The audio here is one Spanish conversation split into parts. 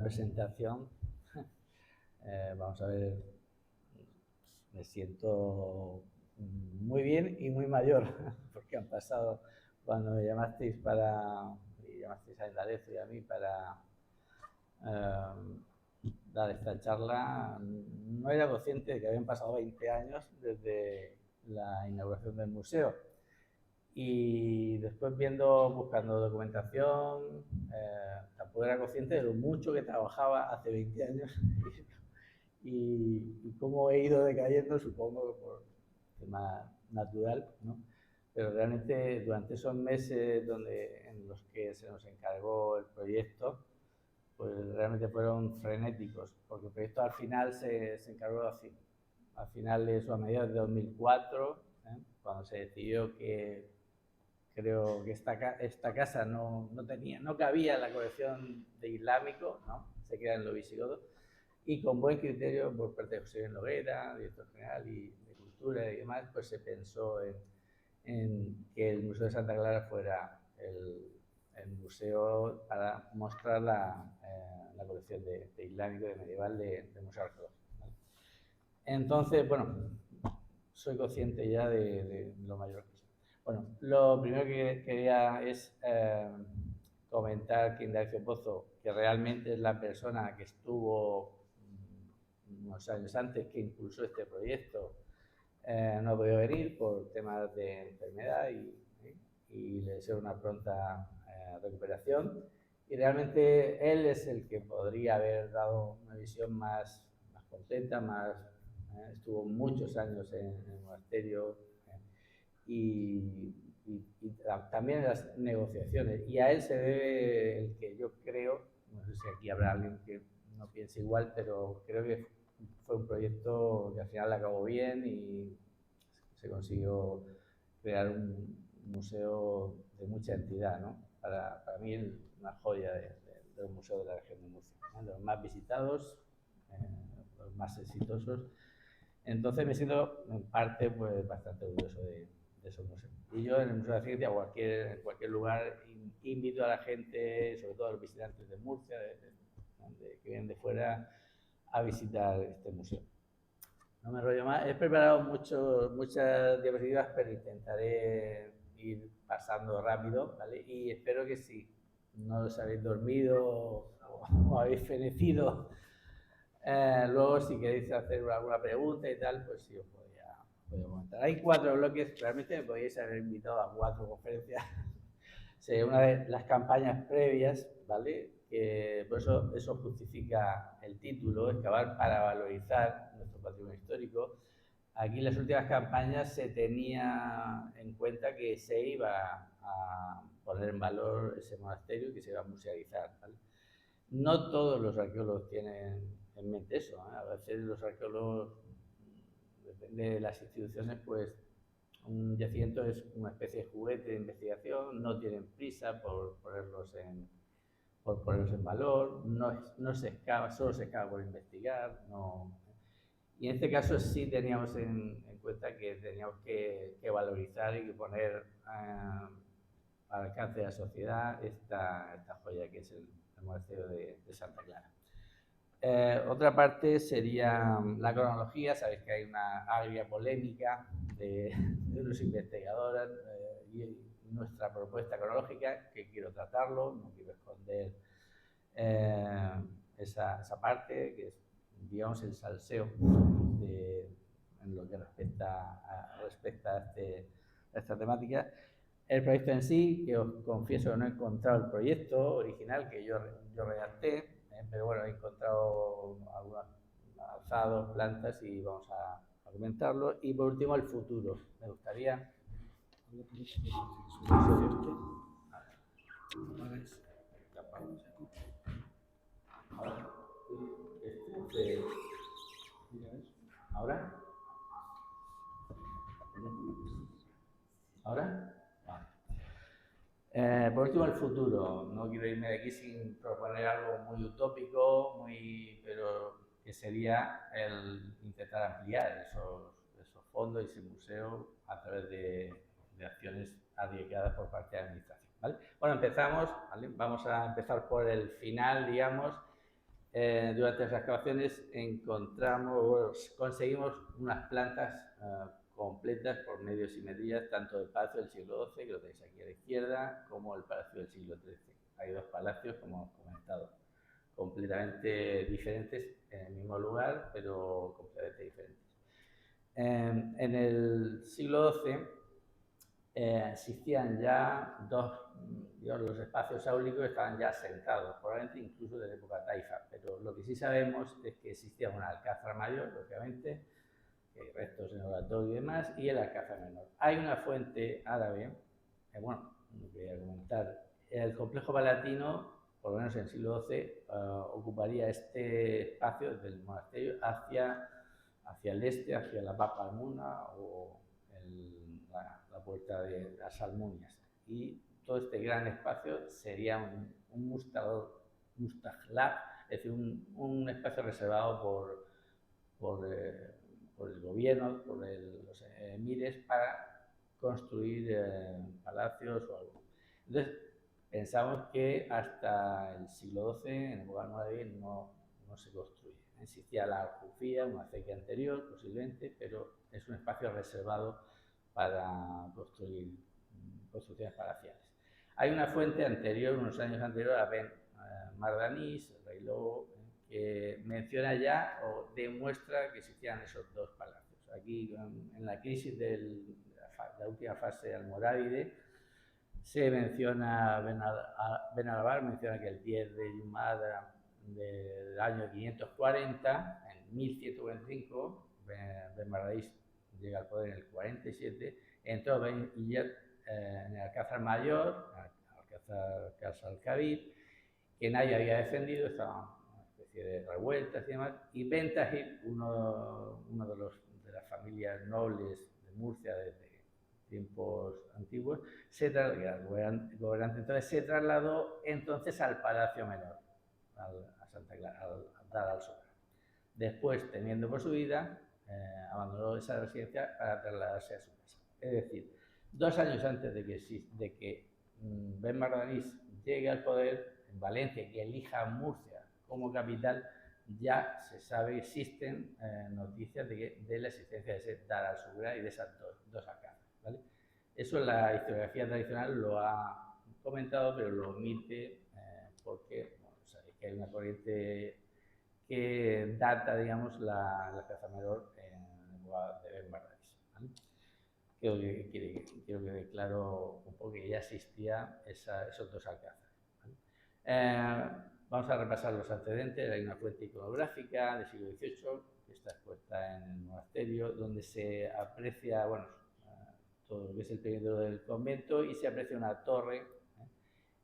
Presentación. Vamos a ver, me siento muy bien y muy mayor, porque han pasado, cuando me llamasteis llamasteis a Indalecio y a mí para dar esta charla, no era consciente de que habían pasado 20 años desde la inauguración del museo. Y después buscando documentación, tampoco era consciente de lo mucho que trabajaba hace 20 años y cómo he ido decayendo, supongo, por tema natural, ¿no? Pero realmente durante esos meses en los que se nos encargó el proyecto, pues realmente fueron frenéticos, porque el proyecto al final se encargó así, a finales o a mediados de 2004, cuando se decidió que creo que esta casa no cabía en la colección de islámico, ¿no? Se queda en lo visigodo, y con buen criterio por parte de José Noguera, director general y de Cultura y demás, pues se pensó en que el Museo de Santa Clara fuera el museo para mostrar la colección de islámico, de medieval, de Museo Arqueológico, ¿vale? Entonces, bueno, soy consciente ya de lo mayor que soy. Bueno, lo primero que quería es comentar que Indalecio Pozo, que realmente es la persona que estuvo unos años antes, que impulsó este proyecto, no ha podido venir por temas de enfermedad y le deseo una pronta recuperación. Y realmente él es el que podría haber dado una visión más completa, estuvo muchos años en el monasterio y también en las negociaciones. Y a él se debe el que yo creo, no sé si aquí habrá alguien que no piense igual, pero creo que fue un proyecto que al final acabó bien y se consiguió crear un museo de mucha entidad, ¿no? Para mí una joya de los museos de la región de Murcia, ¿no? De los más visitados, los más exitosos. Entonces me siento en parte pues bastante orgulloso de esos museos. Y yo en el Museo de la Ciencia, en cualquier lugar, invito a la gente, sobre todo a los visitantes de Murcia, que vienen de fuera, a visitar este museo. No me enrollo más. He preparado muchas diapositivas, pero intentaré ir pasando rápido, ¿vale? Y espero que si no os habéis dormido o habéis fenecido, luego si queréis hacer alguna pregunta y tal, pues sí os podría comentar. Hay 4 bloques, realmente me podéis haber invitado a 4 conferencias. Sería una de las campañas previas, ¿vale? Que por eso justifica el título, excavar para valorizar nuestro patrimonio histórico. Aquí en las últimas campañas se tenía en cuenta que se iba a poner en valor ese monasterio y que se iba a musealizar, ¿vale? No todos los arqueólogos tienen en mente eso, ¿eh? A veces los arqueólogos, depende de las instituciones, pues un yacimiento es una especie de juguete de investigación, no tienen prisa por ponerlos en valor, no se excava, solo se excava por investigar. No. Y en este caso sí teníamos en cuenta que teníamos que valorizar y que poner al alcance de la sociedad esta joya que es el monasterio de Santa Clara. Otra parte sería la cronología. Sabéis que hay una agria polémica de unos investigadores y nuestra propuesta cronológica, que quiero tratarlo, no quiero esconder esa parte, que es, digamos, el salseo en lo que respecta a esta temática. El proyecto en sí, que os confieso que no he encontrado el proyecto original que yo redacté, pero bueno, he encontrado algunos alzados, plantas y vamos a comentarlo. Y por último, el futuro. Me gustaría... ¿Ahora? ¿Ahora? Por último, el futuro. No quiero irme de aquí sin proponer algo muy utópico, pero que sería el intentar ampliar esos fondos y ese museo a través de acciones arriesgadas por parte de la administración, ¿vale? Bueno, empezamos, ¿vale? Vamos a empezar por el final, digamos. Durante las excavaciones conseguimos unas plantas completas por medio de simetrías, tanto del Palacio del siglo XII, que lo tenéis aquí a la izquierda, como el Palacio del siglo XIII. Hay dos palacios, como hemos comentado, completamente diferentes en el mismo lugar, pero completamente diferentes. En el siglo XII existían ya los espacios áulicos estaban ya asentados, probablemente incluso desde época taifa, pero lo que sí sabemos es que existía un alcázar mayor, lógicamente, restos en oratorio y demás, y el alcázar menor. Hay una fuente árabe, bueno, no quería comentar, el complejo palatino, por lo menos en el siglo XII, ocuparía este espacio desde el monasterio hacia el este, hacia la Bab al-Muna o la puerta de las Almunias. Y todo este gran espacio sería un mustajlab, es decir, un espacio reservado por el gobierno, por los emires, para construir palacios o algo. Entonces, pensamos que hasta el siglo XII, en época almorávides, no se construye. Existía la aljufía, una acequia anterior, posiblemente, pero es un espacio reservado para construir construcciones palaciales. Hay una fuente anterior, unos años anterior, a Ben Mardanis, el rey Lobo, que menciona ya o demuestra que existían esos dos palacios. Aquí, en la crisis de la última fase almorávide, se menciona, Ben Alvar menciona que el 10 de Jumada del año 540, en 1145, Ben Mardanis llega al poder en el 47, entró Ben Iyad en el Alcázar Mayor, Alcázar Casa al-Kabir, que nadie había defendido, estaba una especie de revueltas y demás, y Ben Tahir, uno de las familias nobles de Murcia desde tiempos antiguos, gobernante entonces, se trasladó entonces al Palacio Menor, a Santa Clara, al Dar al-Sur. Después, temiendo por su vida, abandonó esa residencia para trasladarse a su casa. Es decir, 2 años antes de que Ben Mardanis llegue al poder en Valencia y elija Murcia como capital, ya se sabe, existen noticias de la existencia de ese Dar al-Sur y de esas dos alcázar, ¿vale? Eso la historiografía tradicional lo ha comentado, pero lo omite porque sabéis que hay una corriente que data, digamos, la Plaza Menor en época de Ben Mardanis, ¿vale? Quiero que quede claro un poco que ya existía esos dos alcázares, ¿vale? Vamos a repasar los antecedentes. Hay una fuente iconográfica del siglo XVIII que está expuesta en el monasterio, donde se aprecia, bueno, todo lo que es el perímetro del convento, y se aprecia una torre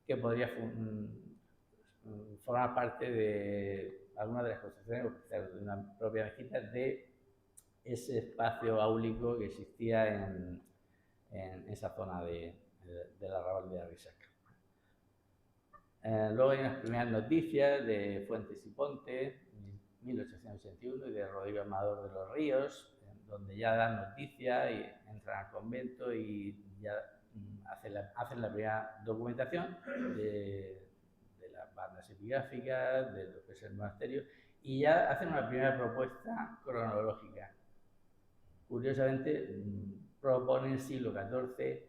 que podría formar parte de alguna de las construcciones de una propia mezquita, de ese espacio áulico que existía en esa zona del arrabal de Arrixaca. Luego hay unas primeras noticias de Fuentes y Ponte, 1881, y de Rodrigo Amador de los Ríos, donde ya dan noticia y entran al convento y ya hacen la primera documentación de las bandas epigráficas, de lo que es el monasterio, y ya hacen una primera propuesta cronológica. Curiosamente, proponen el siglo XIV,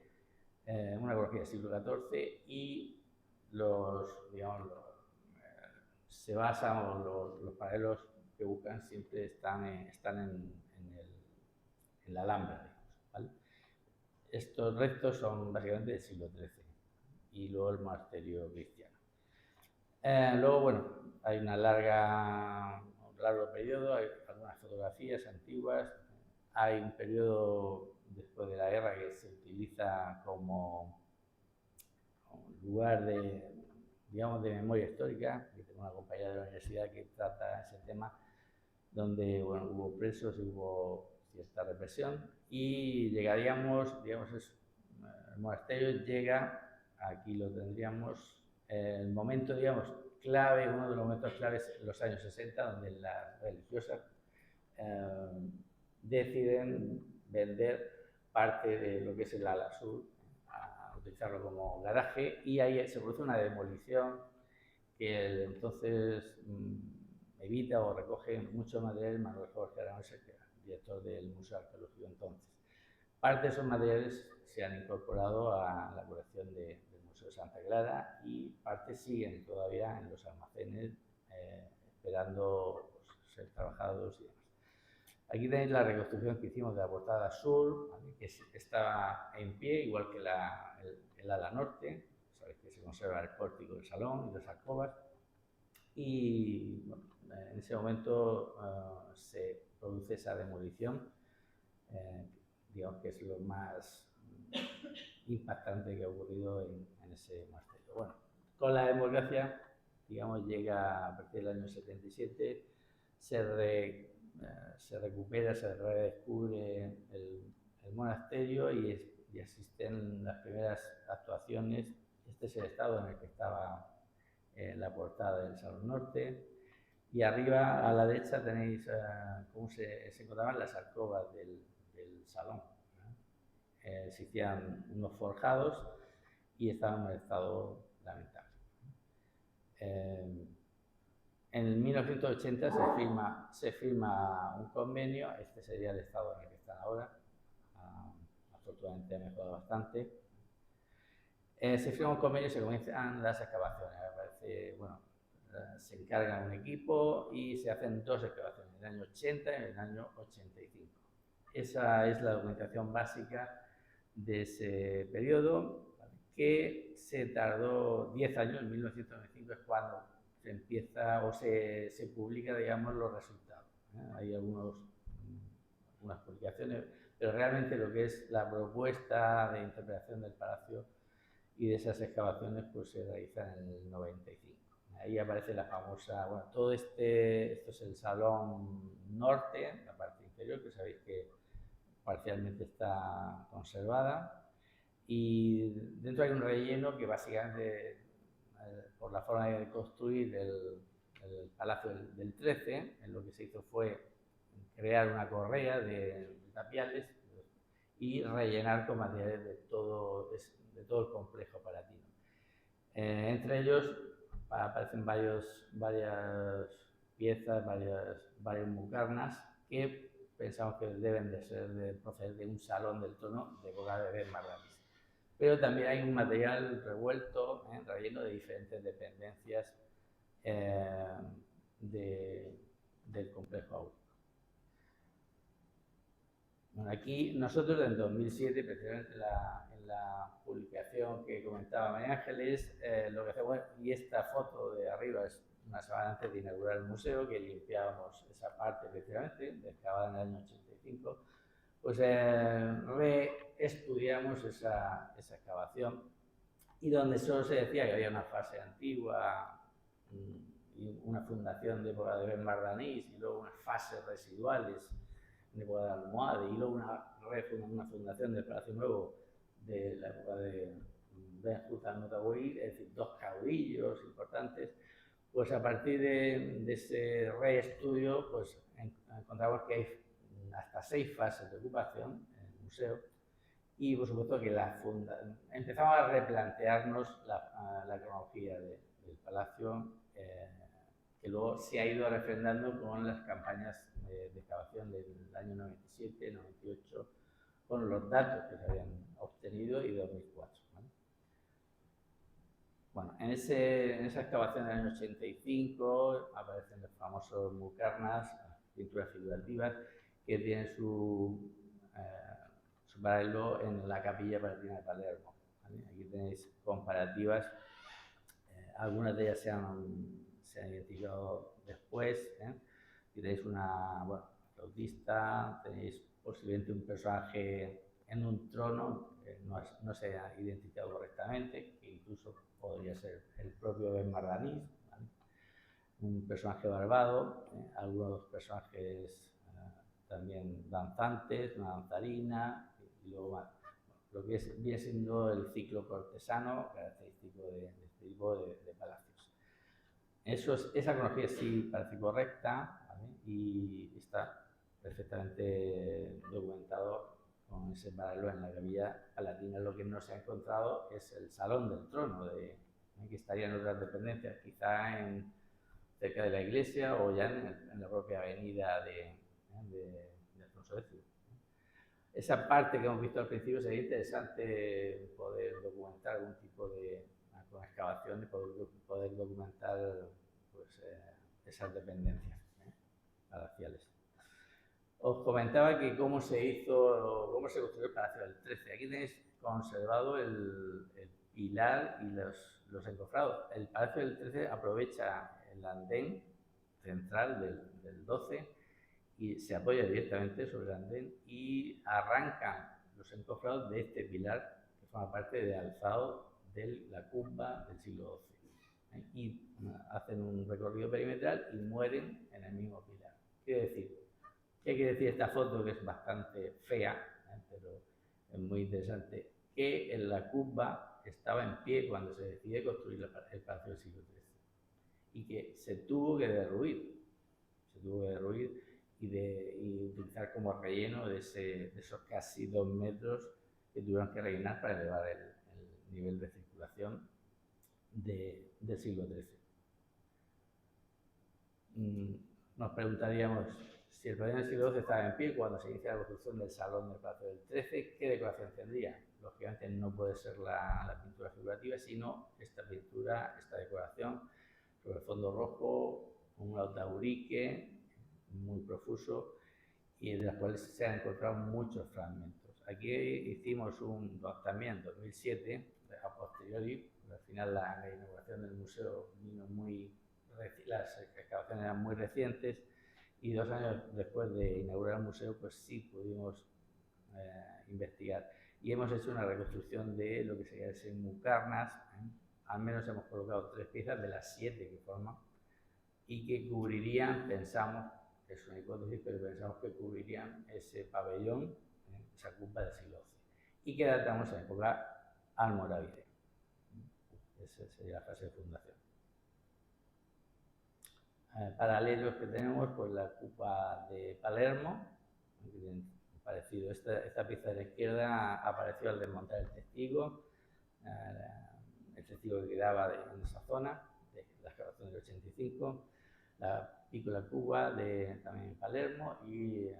una cronología del siglo XIV, y se basan, o los paralelos que buscan siempre están en la Alhambra, digamos, ¿vale? Estos restos son básicamente del siglo XIII y luego el monasterio cristiano. Luego, bueno, hay un largo periodo, hay algunas fotografías antiguas, hay un periodo después de la guerra que se utiliza como lugar de, digamos, de memoria histórica. Yo tengo una compañera de la universidad que trata ese tema, donde, bueno, hubo presos y hubo cierta represión, y llegaríamos, digamos, el monasterio llega, aquí lo tendríamos, el momento, digamos, clave, uno de los momentos claves, en los años 60, donde las religiosas deciden vender parte de lo que es el ala sur, a utilizarlo como garaje, y ahí se produce una demolición que el entonces evita o recoge mucho material Manuel Jorge Aragonés, que era director del Museo Arqueológico entonces. Parte de esos materiales se han incorporado a la colección del Museo de Santa Clara y parte siguen todavía en los almacenes esperando pues, ser trabajados y demás. Aquí tenéis la reconstrucción que hicimos de la portada sur, ¿vale? Que está en pie, igual que el ala norte. Sabéis que se conserva el pórtico del salón y las alcobas. Y bueno, en ese momento se produce esa demolición, digamos que es lo más impactante que ha ocurrido en ese monasterio. Bueno, con la democracia, digamos, llega a partir del año 77, se recupera, se redescubre el monasterio y existen las primeras actuaciones. Este es el estado en el que estaba la portada del Salón Norte. Y arriba a la derecha tenéis cómo se encontraban las alcobas del salón. Se hacían unos forjados y estaban en un estado lamentable. En 1980 se firma un convenio, este sería el estado en el que están ahora, afortunadamente ha mejorado bastante. Se firma un convenio y se comienzan las excavaciones. Se encarga un equipo y se hacen 2 excavaciones, en el año 80 y en el año 85. Esa es la documentación básica de ese periodo, que se tardó 10 años, en 1995 es cuando se empieza o se publica, digamos, los resultados. Hay algunas publicaciones, pero realmente lo que es la propuesta de interpretación del palacio y de esas excavaciones pues se realiza en el 95. Ahí aparece la famosa, bueno, esto es el salón norte, la parte inferior, que sabéis que parcialmente está conservada, y dentro hay un relleno que básicamente, por la forma de construir el Palacio del 13, lo que se hizo fue crear una correa de tapiales y rellenar con materiales de todo el complejo palatino. Entre ellos aparecen varias piezas, varias mucarnas que pensamos que deben de proceder de un salón del trono de época de Benmardanis. Pero también hay un material revuelto, relleno de diferentes dependencias del complejo áurico. Bueno, aquí nosotros en 2007, precisamente en la publicación que comentaba María Ángeles, lo que hacemos, y esta foto de arriba es una semana antes de inaugurar el museo, que limpiábamos esa parte precisamente, excavada en el año 85, pues reestudiamos esa excavación, y donde solo se decía que había una fase antigua y una fundación de época de Benmardanis y luego unas fases residuales de época de Almohade y luego una fundación del Palacio Nuevo de la época de Ben Hussein Notaboui, es decir, 2 caudillos importantes. Pues a partir de ese reestudio pues encontramos que hay hasta 6 fases de ocupación en el museo, y por supuesto que empezamos a replantearnos la cronología del palacio, que luego se ha ido refrendando con las campañas de excavación del año 97, 98, con los datos que se habían obtenido, y 2004. ¿Vale? Bueno, en esa excavación del año 85 aparecen los famosos mucarnas, pinturas figurativas, que tienen su paralelo en la Capilla Palatina de Palermo. ¿Vale? Aquí tenéis comparativas, algunas de ellas se han identificado después. Aquí tenéis una flautista, tenéis posiblemente un personaje en un trono que no se ha identificado correctamente, que incluso podría ser el propio Benmardanis, ¿vale? Un personaje barbado, algunos personajes también danzantes, una danzarina, y luego lo que viene siendo el ciclo cortesano característico de este tipo de palacios. Esa cronología sí parece correcta, ¿vale? Y está perfectamente documentado con ese paralelo en la Capilla Palatina. Lo que no se ha encontrado es el Salón del Trono, que estaría en otras dependencias, quizá en cerca de la iglesia o ya en la propia avenida de Alfonso X. Esa parte que hemos visto al principio sería interesante poder documentar algún tipo de con excavaciones, poder documentar pues, esas dependencias palaciales. Os comentaba que cómo se construyó el Palacio del 13. Aquí tenéis conservado el pilar y los encofrados. El Palacio del 13 aprovecha el andén central del 12 y se apoya directamente sobre el andén y arrancan los encofrados de este pilar que forma parte del alzado de la cumba del siglo XII. Y hacen un recorrido perimetral y mueren en el mismo pilar. ¿Qué quiere decir esta foto, que es bastante fea, pero es muy interesante? Que en la cumba estaba en pie cuando se decide construir el palacio del siglo XIII y que se tuvo que derruir y utilizar como relleno de esos casi 2 metros que tuvieron que rellenar para elevar el nivel de circulación del siglo XIII. Nos preguntaríamos, si el pabellón del siglo XII estaba en pie cuando se inicia la construcción del salón del Palacio del XIII, ¿qué decoración tendría? Lógicamente no puede ser la pintura figurativa, sino esta decoración sobre fondo rojo, un lautaurique muy profuso y de las cuales se han encontrado muchos fragmentos. Aquí hicimos también en 2007, a posteriori, al final la inauguración del museo las excavaciones eran muy recientes y 2 años después de inaugurar el museo, pues sí pudimos investigar. Y hemos hecho una reconstrucción de lo que sería ese Mucarnas. Al menos hemos colocado 3 piezas de las 7 que forman y que cubrirían, pensamos, es una hipótesis, pero pensamos que cubrirían ese pabellón, esa cumba del siglo XII, y que datamos en época almorávide. Esa sería la fase de fundación. Paralelos que tenemos, pues la cumba de Palermo, parecido. Esta pieza de la izquierda apareció al desmontar el testigo que quedaba en esa zona, de la excavación del 85, la pícola cuba también en Palermo y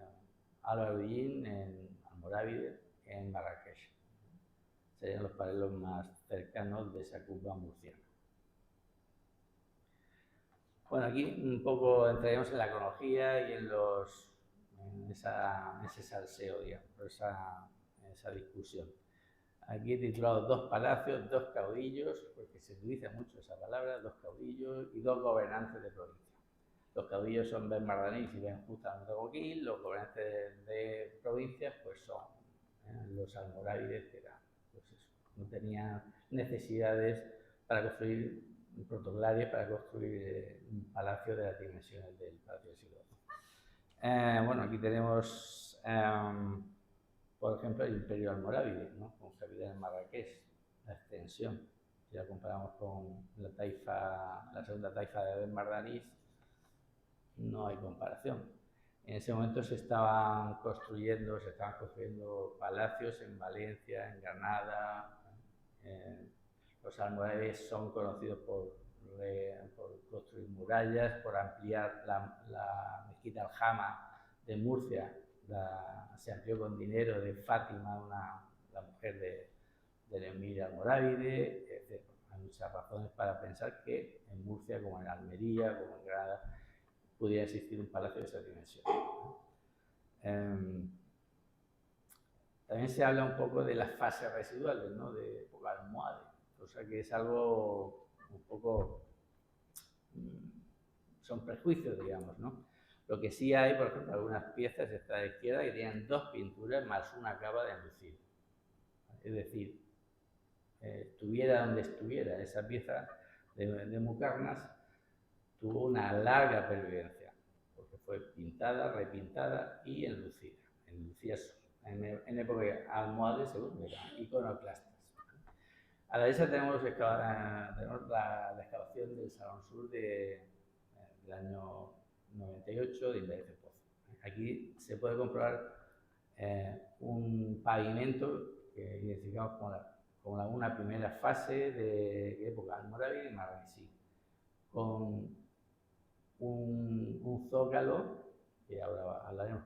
Álvaro Ullín en Almorávide, en Marrakech. Serían los paralelos más cercanos de esa cuba murciana. Bueno, aquí un poco entraríamos en la cronología y en ese salseo, digamos, esa discusión. Aquí he titulado 2 palacios, 2 caudillos, porque se utiliza mucho esa palabra, 2 caudillos y 2 gobernantes de provincia. Los caudillos son Ben Mardanís y Ben Justa Boquín, los gobernantes de provincias pues son los almorávides, que eran, pues eso, no tenían necesidades para construir protocolares, para construir un palacio de las dimensiones del Palacio del siglo XII. Bueno, aquí tenemos por ejemplo, el Imperio Almorávide, ¿no? Con capital en Marrakech, la extensión. Si la comparamos con la segunda taifa de Ben Mardanís, no hay comparación. En ese momento se estaban construyendo palacios en Valencia, en Granada. Los almorávides son conocidos por construir murallas, por ampliar la mezquita Aljama de Murcia. Se amplió con dinero de Fátima, la mujer del emir almorávide, etc. Hay muchas razones para pensar que en Murcia, como en Almería, como en Granada, pudiera existir un palacio de esa dimensión. También se habla un poco de las fases residuales, ¿no? De época almohade, o sea que es algo un poco... son prejuicios, digamos, ¿no? Lo que sí hay, por ejemplo, algunas piezas, esta de izquierda, que tienen 2 pinturas más una cava de enlucido. Es decir, estuviera donde estuviera esa pieza de Mucarnas, tuvo una larga pervivencia, porque fue pintada, repintada y enlucida. En época almohades, según iconoclastas. A la derecha tenemos la excavación del Salón Sur del año 98 de Indaez Pozo. Aquí se puede comprobar un pavimento que identificamos como una primera fase de época almorávide y marranesí, con un zócalo, que ahora hablaremos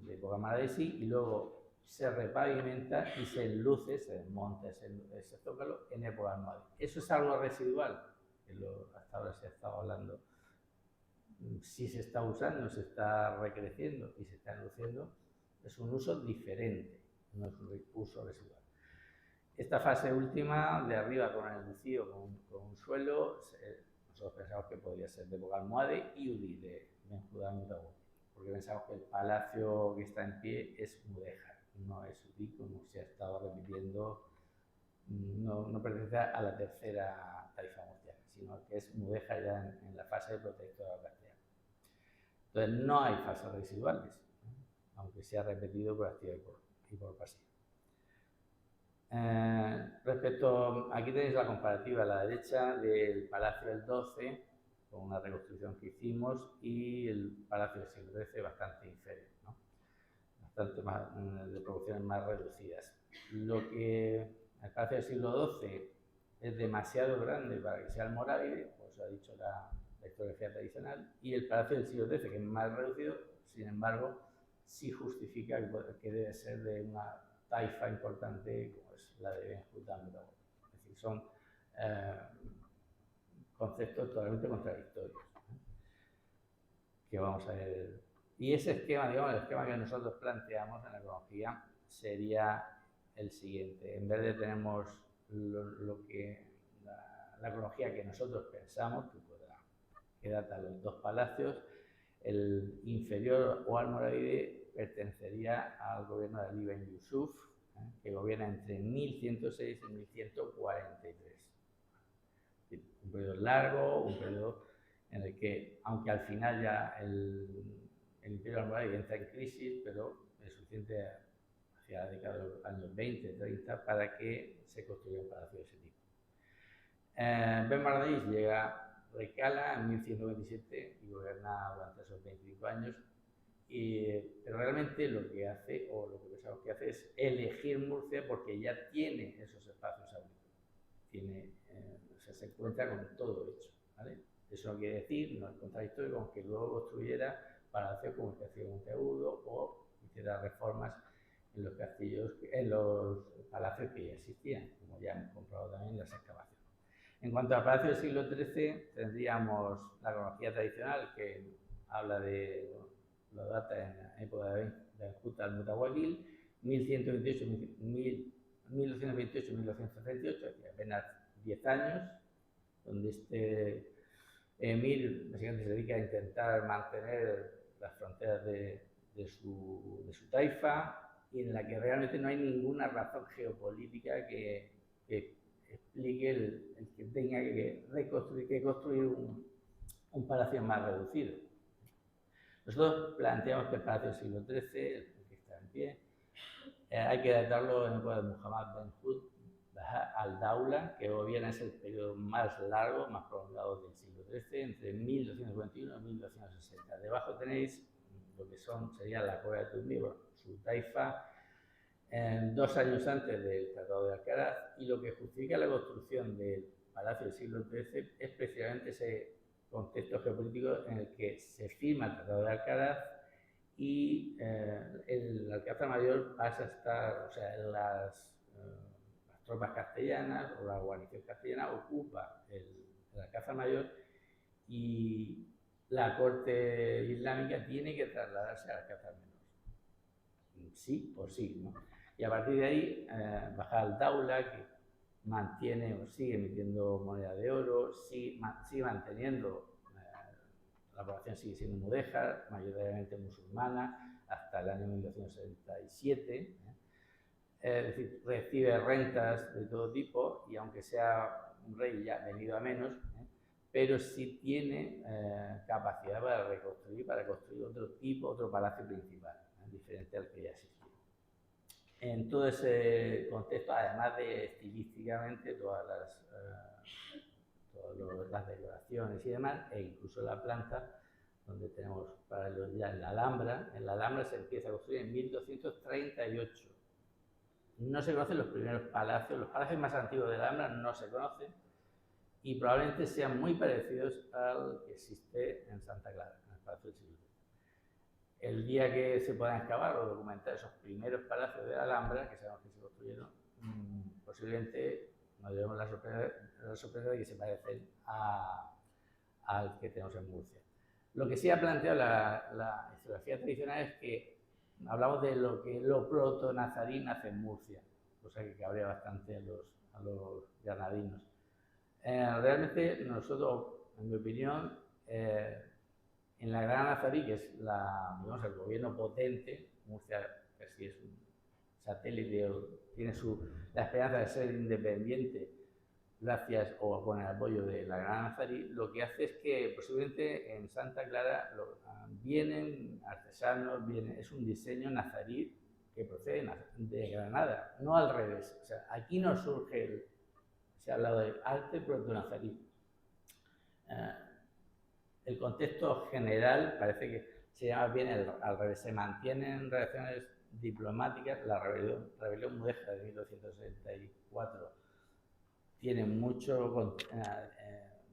de época almorávides, y luego se repavimenta y se enluce, se desmonta ese zócalo en época almohade. Eso es algo residual, que hasta ahora se ha estado hablando. Si se está usando, se está recreciendo y se está enluciendo, es un uso diferente, no es un uso residual. Esta fase última, de arriba con el enlucido, con un suelo, nosotros pensamos que podría ser de época almohade y Udí, de Ben-Judá Mutawakil, porque pensamos que el palacio que está en pie es mudéjar, no es Udí, como se ha estado repitiendo, no pertenece a la tercera taifa murciana, sino que es mudéjar ya en la fase de protectorado castellano. Entonces no hay fases residuales, aunque sea repetido por activa y por pasiva. Aquí tenéis la comparativa a la derecha del Palacio del 12, con una reconstrucción que hicimos, y el Palacio del siglo XIII bastante inferior, ¿no? Bastante más, de proporciones más reducidas. El Palacio del siglo XII es demasiado grande para que sea almorávide, pues ha dicho la historiografía tradicional, y el Palacio del siglo XIII, que es más reducido, sin embargo, sí justifica que debe ser de una taifa importante como es la de Ben-Judá Mutawakil. Es decir, son conceptos totalmente contradictorios, que vamos a ver. Y ese esquema, digamos, el esquema que nosotros planteamos en la cronología sería el siguiente. En vez de tenemos la cronología que nosotros pensamos, que data los dos palacios, el inferior o almorávide pertenecería al gobierno de Ali Ben Yusuf, que gobierna entre 1106 y 1143. Un periodo largo, un periodo en el que, aunque al final ya el imperio almorávide entra en crisis, pero es suficiente hacia la década de los años 20, 30 para que se construya un palacio de ese tipo. Ben Marnadís recala en 1127 y gobierna durante esos 25 años, pero realmente lo que hace, o lo que pensamos que hace, es elegir Murcia porque ya tiene esos espacios áureos. Se encuentra con todo hecho, ¿vale? Eso no quiere decir, no es contradictorio con que luego construyera palacios como el castillo de Monteagudo o hiciera reformas en los castillos, en los palacios que ya existían, como ya hemos comprobado también en las excavaciones. En cuanto al palacio del siglo XIII, tendríamos la cronología tradicional, que habla de, lo data en la época de Ben-Judá Mutawakil, 1228-1238, que apenas 10 años, donde este emir básicamente se dedica a intentar mantener las fronteras de su taifa, y en la que realmente no hay ninguna razón geopolítica que explique el que tenga que construir un palacio más reducido. Nosotros planteamos que el palacio del siglo XIII, el que está en pie, hay que datarlo en la época de Muhammad Ben-Judá al-Dawla, que gobierna es el periodo más largo, más prolongado del siglo XIII, entre 1241 y 1260. Debajo tenéis lo que sería la Corea de Tundí, su taifa, 2 años antes del Tratado de Alcaraz, y lo que justifica la construcción del Palacio del siglo XIII es precisamente ese contexto geopolítico en el que se firma el Tratado de Alcaraz y el Alcázar Mayor pasa a estar, o sea, las tropas castellanas o la guarnición castellana ocupa el Alcázar Mayor y la corte islámica tiene que trasladarse al Alcázar Menor. Sí por sí, ¿no? Y a partir de ahí baja al Daula, que mantiene o sigue emitiendo moneda de oro, sigue manteniendo, la población sigue siendo mudéjar, mayoritariamente musulmana, hasta el año 1977. Es decir, recibe rentas de todo tipo y aunque sea un rey ya venido a menos, pero sí tiene capacidad para construir otro palacio principal, diferente al que ya existía. En todo ese contexto, además de estilísticamente todas las decoraciones y demás, e incluso la planta, donde tenemos paralelos ya en la Alhambra se empieza a construir en 1238. No se conocen los primeros palacios más antiguos de la Alhambra no se conocen, y probablemente sean muy parecidos al que existe en Santa Clara, en el Palacio del Siglo. El día que se puedan excavar o documentar esos primeros palacios de la Alhambra, que sabemos que se construyeron, posiblemente nos llevemos la sorpresa de que se parecen al que tenemos en Murcia. Lo que sí ha planteado la historiografía tradicional es que hablamos de lo que lo proto-nazarí nace en Murcia, cosa que cabrea bastante a los granadinos. Realmente nosotros, en mi opinión, en la Gran Nazarí, que es digamos, el gobierno potente, Murcia casi es un satélite, tiene la esperanza de ser independiente gracias o con el apoyo de la Gran Nazarí, lo que hace es que posiblemente en Santa Clara vienen artesanos, es un diseño nazarí que procede de Granada, no al revés. O sea, aquí no surge, se ha hablado de arte proto-nazarí. El contexto general parece que se llama bien al revés. Se mantienen relaciones diplomáticas. La rebelión mudéjar de 1264 tiene mucho,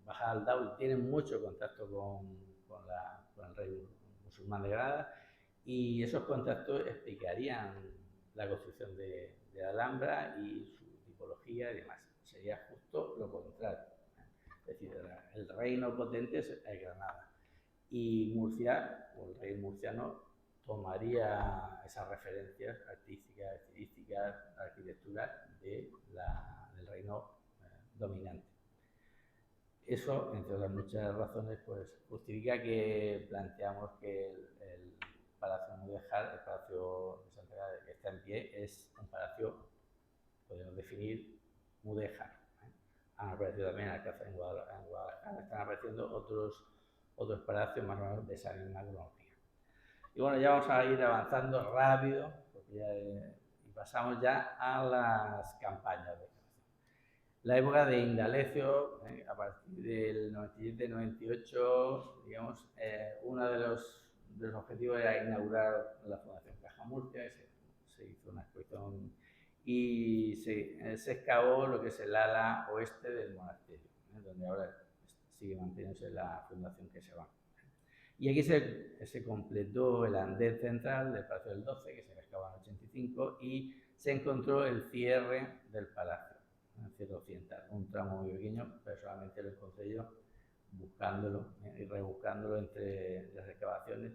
Bajada al Daul tiene mucho contacto con el rey musulmán de Granada, y esos contactos explicarían la construcción de la Alhambra y su tipología y demás. Sería justo lo contrario. Es decir, el reino potente es Granada, y Murcia, o el rey murciano, tomaría esas referencias artísticas, estilísticas, arquitecturas del reino dominante. Eso, entre otras muchas razones, pues justifica que planteamos que el Palacio Mudéjar, el Palacio de Santa Clara que está en pie, es un palacio, podemos definir, mudéjar. Han aparecido también en Alcázar en Guadalajara, están apareciendo otros palacios más o menos de esa misma cronología. Y bueno, ya vamos a ir avanzando rápido, porque y pasamos ya a las campañas de la época de Indalecio, a partir del 97-98, digamos, uno de los objetivos era inaugurar la Fundación Caja Murcia, se hizo una exposición y se excavó lo que es el ala oeste del monasterio, donde ahora sigue manteniéndose la fundación que se va. Y aquí se completó el andén central del Palacio del 12, que se excavó en el 85, y se encontró el cierre del palacio, el cierre occidental, un tramo muy pequeño. Personalmente lo encontré yo buscándolo y rebuscándolo entre las excavaciones,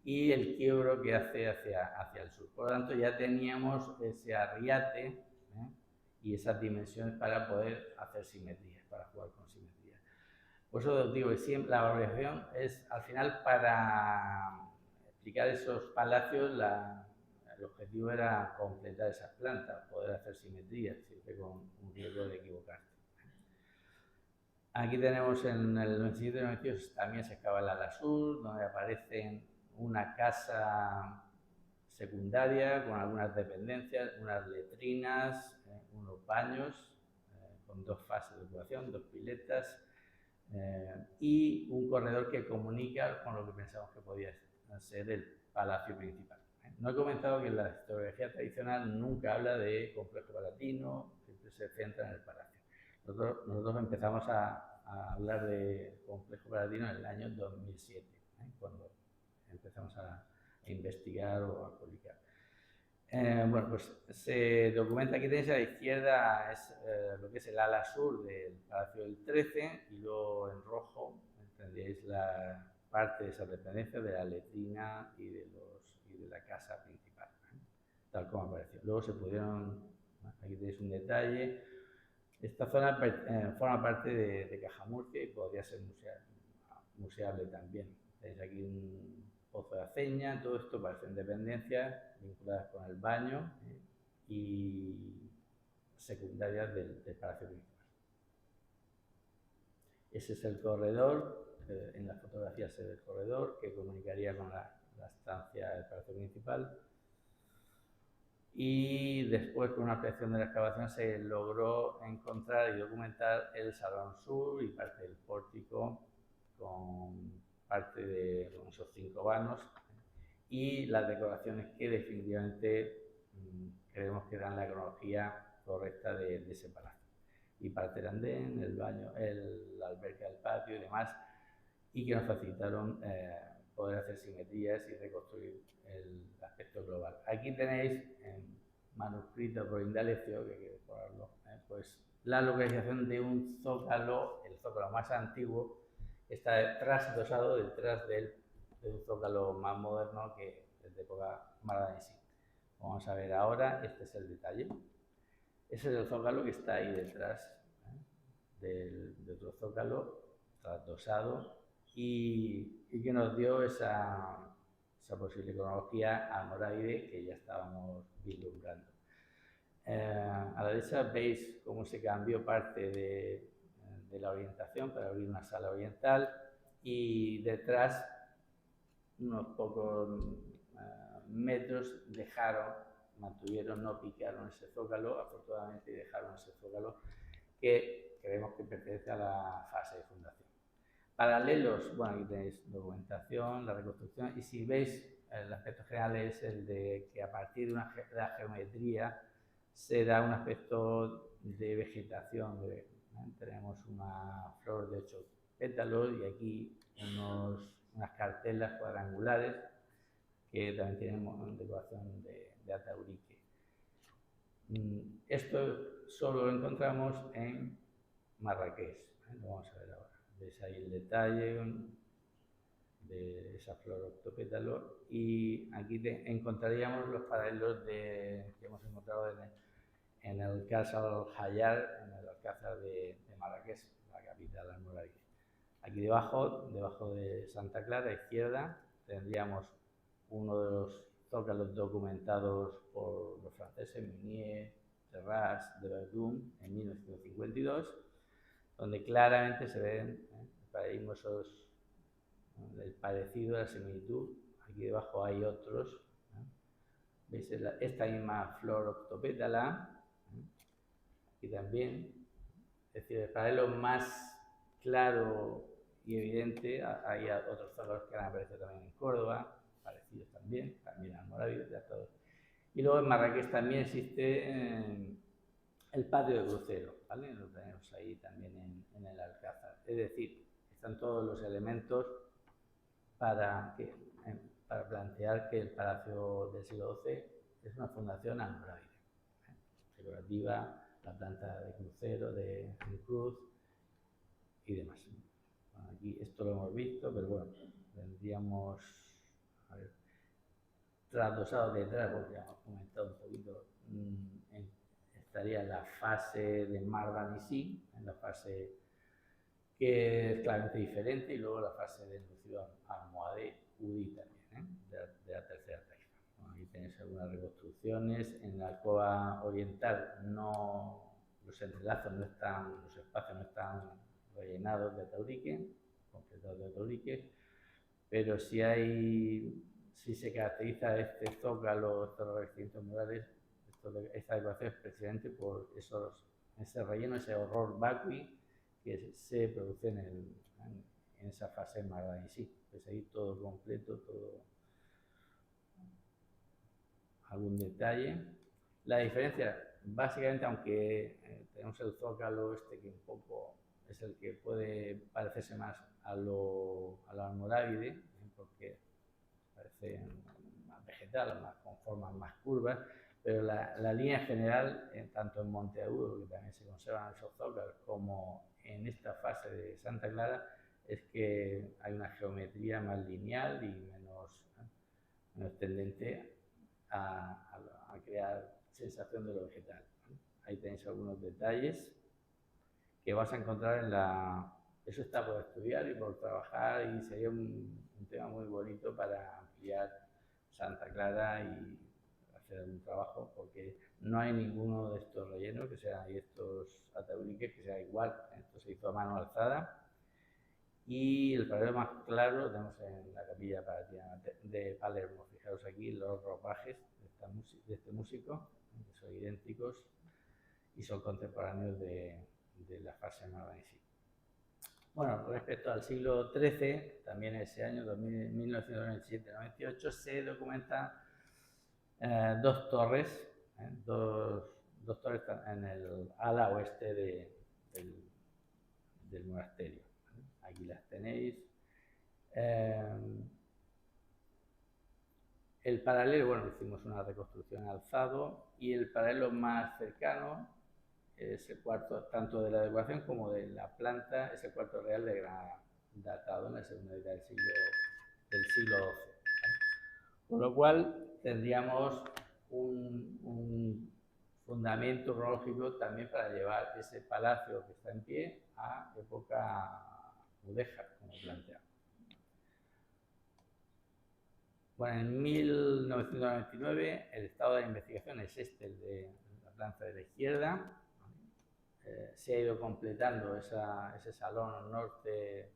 y el quiebro que hace hacia el sur. Por lo tanto, ya teníamos ese arriate y esas dimensiones para poder hacer simetrías, para jugar con simetrías. Por eso os digo que siempre la valoración es, al final, para explicar esos palacios, el objetivo era completar esas plantas, poder hacer simetrías, siempre con un riesgo de equivocarte. Aquí tenemos en el 97-98 también se excava el ala sur, donde aparecen una casa secundaria con algunas dependencias, unas letrinas, unos baños con 2 fases de ocupación, 2 piletas, y un corredor que comunica con lo que pensamos que podía ser el palacio principal. No he comentado que la historiografía tradicional nunca habla de complejo palatino, siempre se centra en el palacio. Nosotros empezamos a hablar de complejo palatino en el año 2007, cuando empezamos a investigar o a publicar. Bueno, pues se documenta, aquí tenéis a la izquierda lo que es el ala sur del Palacio del 13, y luego en rojo tendréis la parte de esa dependencia de la letrina y de la casa principal, tal como apareció. Luego se pudieron, aquí tenéis un detalle, esta zona forma parte de Caja Murcia y podría ser museable también. Tenéis aquí un pozo de aceña, todo esto parecen dependencias vinculadas con el baño y secundarias del palacio principal. Ese es el corredor, en la fotografía se ve el corredor que comunicaría con la estancia del palacio principal. Y después, con una ampliación de la excavación, se logró encontrar y documentar el salón sur y parte del pórtico, con parte de esos 5 vanos y las decoraciones que definitivamente creemos que dan la cronología correcta de ese palacio. y parte del andén, el baño, la alberca del patio y demás, y que nos facilitaron poder hacer simetrías y reconstruir el aspecto global. Aquí tenéis manuscrito por Indalecio, que hay que decorarlo, pues la localización de un zócalo, el zócalo más antiguo, está trasdosado detrás de un zócalo más moderno que es de época mardanesi. Vamos a ver ahora, este es el detalle. Ese es el zócalo que está ahí detrás de otro zócalo trasdosado y que nos dio esa posible cronología almorávide que ya estábamos vislumbrando. A la derecha veis cómo se cambió parte de la orientación para abrir una sala oriental y detrás unos pocos metros mantuvieron, no picaron ese zócalo, afortunadamente dejaron ese zócalo que creemos que pertenece a la fase de fundación. Paralelos, bueno, aquí tenéis documentación, la reconstrucción, y si veis, el aspecto general es el de que a partir de la geometría se da un aspecto de vegetación. Tenemos una flor de 8 pétalos y aquí unas cartelas cuadrangulares que también tienen decoración de ataurique. Esto solo lo encontramos en Marrakech, lo vamos a ver ahora. Veis ahí el detalle de esa flor octopétalo y aquí encontraríamos los paralelos que hemos encontrado en el Castle Hayar, en el Alcázar de Marrakech, la capital almorávide. Aquí debajo de Santa Clara, a izquierda, tendríamos uno de los zócalos documentados por los franceses, Meunier, Terrasse, de Verdun, en 1952, donde claramente se ven el parecido, la similitud. Aquí debajo hay otros. ¿Veis esta misma flor octopétala? Aquí también. Es decir, el paralelo más claro y evidente, hay otros zócalos que han aparecido también en Córdoba, parecidos también almorávides, ya todos. Y luego en Marrakech también existe el patio de crucero, ¿vale? Lo tenemos ahí también en el Alcázar. Es decir, están todos los elementos para plantear que el Palacio del siglo XII es una fundación almorávide, decorativa, la planta de crucero, de cruz y demás. Bueno, aquí esto lo hemos visto, pero bueno, tendríamos trasdosado detrás, porque ya hemos comentado un poquito, estaría la fase de Mardanisi, en la fase que es claramente diferente, y luego la fase de inducción almohade Udí también, de la tercera taifa. Bueno, aquí tenéis algunas reconstrucciones. En la alcoba oriental los entrelazos no están, los espacios no están rellenados de ataurique, completados de ataurique, pero sí se caracteriza este zócalo, estos revestimientos murales, esta decoración es precisamente por ese relleno, ese horror vacui que se produce en esa fase mardanisi. Pues ahí todo completo, todo, algún detalle. La diferencia, básicamente, aunque tenemos el zócalo que un poco es el que puede parecerse más a lo almorávide, porque parece más vegetal, con formas más curvas, pero la línea general, tanto en Monteagudo, que también se conservan esos zócalos, como en esta fase de Santa Clara, es que hay una geometría más lineal y menos tendente a crear sensación de lo vegetal. Ahí tenéis algunos detalles que vas a encontrar eso está por estudiar y por trabajar, y sería un tema muy bonito para ampliar Santa Clara y hacer un trabajo, porque no hay ninguno de estos rellenos y estos atauriques que sea igual. Esto se hizo a mano alzada. Y el paralelo más claro lo tenemos en la Capilla Palatina de Palermo. Fijaros aquí los ropajes de este músico, que son idénticos y son contemporáneos de la fase mardanisi. Bueno, respecto al siglo XIII, también ese año, 1997-98, se documentan dos torres en el ala oeste del monasterio. Aquí las tenéis. El paralelo, bueno, hicimos una reconstrucción alzado, y el paralelo más cercano es el cuarto, tanto de la decoración como de la planta, es el cuarto real de Granada, datado en la segunda mitad del siglo XII. ¿Vale? Con lo cual tendríamos un fundamento cronológico también para llevar ese palacio que está en pie a época mudéjar, como planteamos. Bueno, en 1999 el estado de investigación es este, el de la planta de la izquierda. Se ha ido completando ese salón norte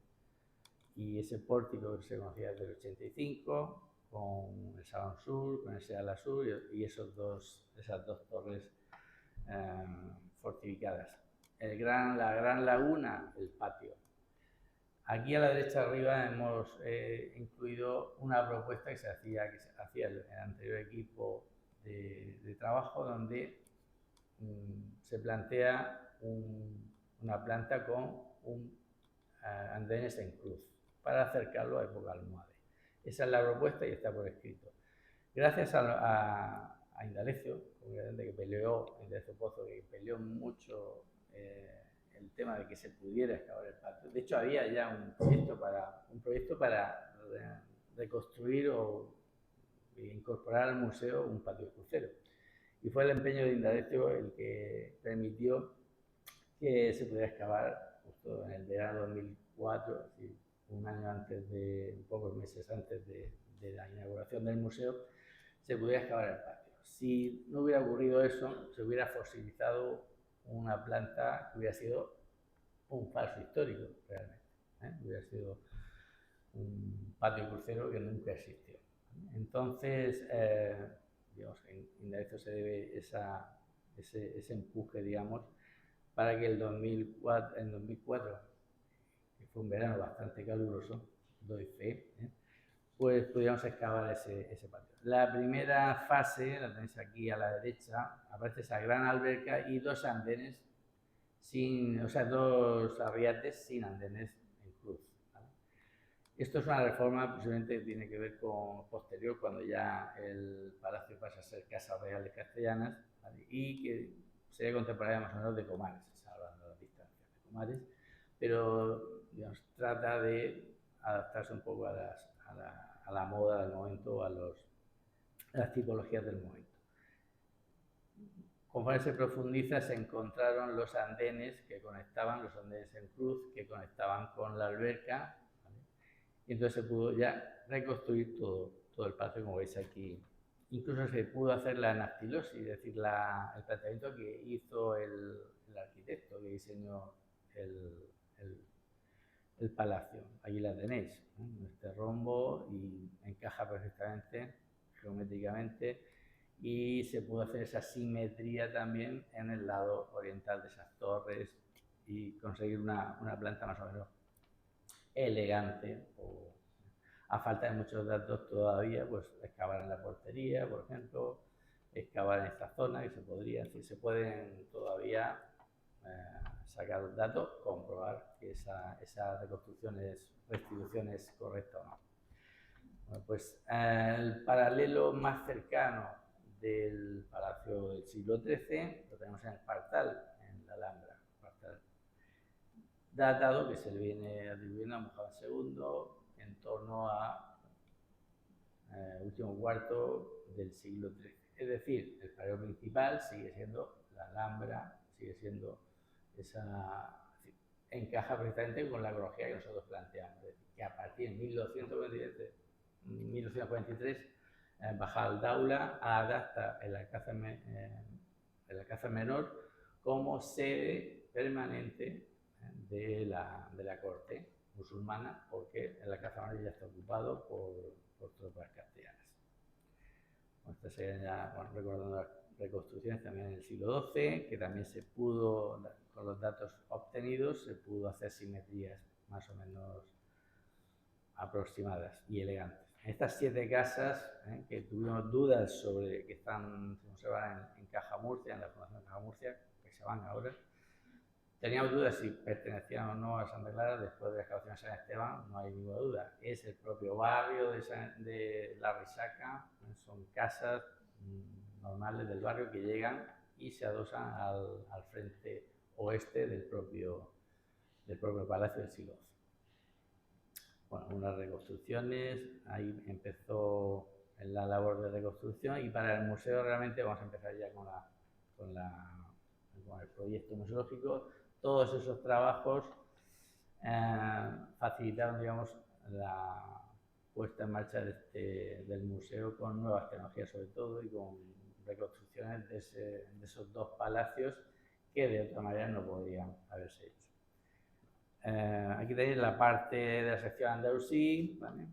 y ese pórtico que se conocía desde el 85, con el salón sur, con ese ala sur y esas dos torres fortificadas. La gran laguna, el patio. Aquí a la derecha arriba hemos incluido una propuesta que se hacía el anterior equipo de trabajo, donde se plantea una planta con andenes en cruz para acercarlo a época almohade. Esa es la propuesta y está por escrito. Gracias a Indalecio, que peleó, Indalecio Pozo, que peleó mucho el tema de que se pudiera excavar el patio. De hecho, había ya un proyecto para reconstruir o incorporar al museo un patio crucero. Y fue el empeño de Indalecio el que permitió que se pudiera excavar justo en el verano 2004, así, pocos meses antes de la inauguración del museo, se pudiera excavar el patio. Si no hubiera ocurrido eso, se hubiera fosilizado una planta que hubiera sido un falso histórico, realmente. Hubiera sido un patio crucero que nunca existió. Entonces, digamos, en Indalecio se debe ese empuje, digamos, para que en 2004, que fue un verano bastante caluroso, doy fe, pues pudiéramos excavar ese patio. La primera fase, la tenéis aquí a la derecha, aparece esa gran alberca y dos andenes, dos arriates sin andenes en cruz. ¿Vale? Esto es una reforma posiblemente que tiene que ver con posterior, cuando ya el palacio pasa a ser Casa Real de Castellanas, ¿vale? Y que sería contemporánea más o menos de Comares, hablando de las distancias de Comares, pero digamos, trata de adaptarse un poco a la moda del momento, a las tipologías del momento. Conforme se profundiza, se encontraron los andenes en cruz, que conectaban con la alberca, ¿vale? Y entonces se pudo ya reconstruir todo el patio, como veis aquí. Incluso se pudo hacer la anastilosis, es decir, el planteamiento que hizo el arquitecto que diseñó el palacio. Aquí la tenéis, este rombo, y encaja perfectamente, geométricamente, y se pudo hacer esa simetría también en el lado oriental de esas torres y conseguir una planta más o menos elegante. A falta de muchos datos todavía, pues excavar en la portería, por ejemplo, excavar en esta zona, que se pueden todavía sacar los datos, comprobar que esa restitución es correcta o no. Bueno, pues el paralelo más cercano del palacio del siglo XIII lo tenemos en el Partal, en la Alhambra. Partal, datado, que se le viene atribuyendo a Mohamed II en torno a último cuarto del siglo XIII. Es decir, el paralelo principal sigue siendo la Alhambra, sigue siendo encaja perfectamente con la cronología que nosotros planteamos, es decir, que a partir de 1943 baja al Daula, adapta el Alcázar Menor como sede permanente de la corte musulmana, porque el Alcázar Menor ya está ocupado por tropas castellanas. Esta sería ya, recordando las reconstrucciones también en el siglo XII, que también se pudo, con los datos obtenidos, se pudo hacer simetrías más o menos aproximadas y elegantes. Estas 7 casas, que tuvimos dudas sobre que se conservan en Caja Murcia, en la Fundación Caja Murcia, que se van ahora, teníamos dudas si pertenecían o no a Santa Clara. Después de la excavación de San Esteban no hay ninguna duda. Es el propio barrio de La Risaca, son casas normales del barrio que llegan y se adosan al frente oeste del propio palacio del siglo XII. Bueno, unas reconstrucciones, ahí empezó la labor de reconstrucción, y para el museo realmente vamos a empezar ya con el proyecto museológico. Todos esos trabajos facilitaron, digamos, la puesta en marcha del museo con nuevas tecnologías sobre todo, y con reconstrucciones de esos dos palacios que de otra manera no podrían haberse hecho. Aquí tenéis la parte de la sección andalusí, ¿vale?